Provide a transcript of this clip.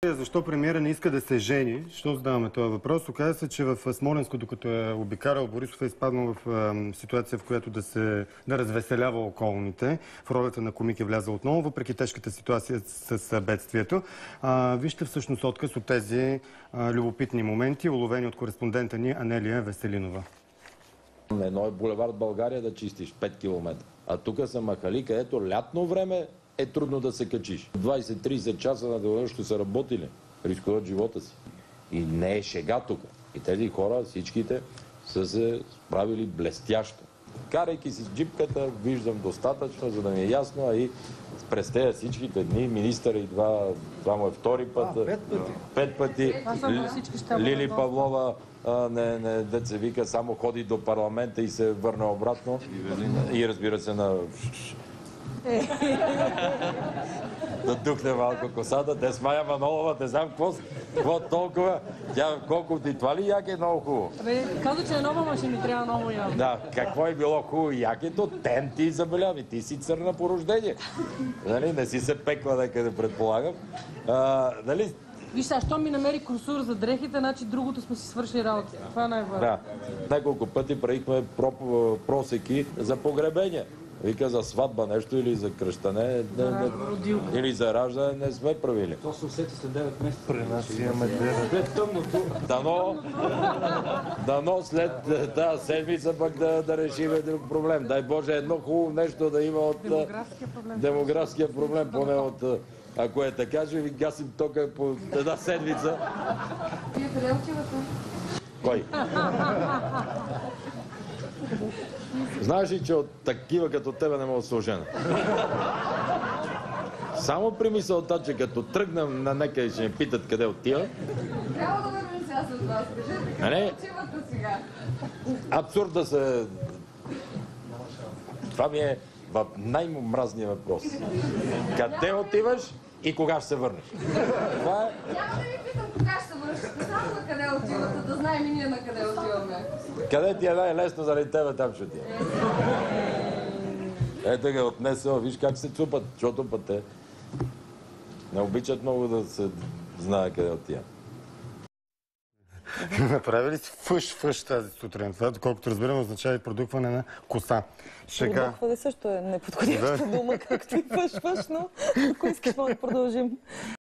Защо премиера не иска да се жени? Защо задаваме този въпрос? Оказва се, че в Смоленско, докато е обикарал, Борисов е изпаднал в ситуация, в която да развеселява околните. В ролята на комик е влязъл отново, въпреки тежката ситуация с бедствието. Вижте всъщност отказ от тези любопитни моменти, уловени от кореспондента ни Анелия Веселинова. Едно е булевард България да чистиш 5 км. А тук са махали, където лятно време е трудно да се качиш. 20-30 часа на денонощно са работили, рискуват живота си. И не е шега тук. И тези хора, всичките, са се справили блестящо. Карайки си с джипката, виждам достатъчно, за да ми е ясно, а и през тези всичките дни министър и това му е втори път. 5 пъти. Лили Павлова, деца вика, само ходи до парламента и се върна обратно. И разбира се на... да духне малко косата. Дес Мая Манолова, не знам какво толкова. Тя колко ти това ли яке е много хубаво? Каза, че е нова машина, ми трябва много явно. Да, какво е било хубаво якето, тен ти забеляви. Ти си църна по рождение. Нали? Не си се пекла некъде, предполагам. Нали? Виж сега, що ми намери курсур за дрехите, значи другото сме си свършили работа. Това е най-важно. Да. Няколко пъти правихме просеки за погребение. Вика за сватба нещо или за кръщане, или за раждане не сме правили. То се усети след 9 месеца. При нас имаме 9. След тъмното. Дано след тази седмица пък да решим друг проблем. Дай Боже, едно хубаво нещо да има от демографския проблем, поне от... Ако е така, ще ви гасим тока по една седмица. Вие къде отивате? Кой? Знаеш ли, че от такива като тебе не мога да се ожена? Само при мисълта, че като тръгнем на некъде ще ме питат къде отива. Трябва да вървим сега с вас. Кажете, къде отивате сега? Абсурд да се... Това ми е най-мразният въпрос. Къде отиваш и кога ще се върнеш? Това е... Няма да ви питам кога ще се връщате, само на къде отивате, да знаем и ние на къде отиваме. Къде ти е най-лесно заради тебе, там ще отива. Ето ги отнесъл, виж как се чупат, защото път те не обичат много да се знае къде отива. Направили си фъш тази сутрин. Това, доколкото разбирам, означава и продукване на коса. Продукване също е неподходяща дума, както и фъш, но ако искаш, може да продължим.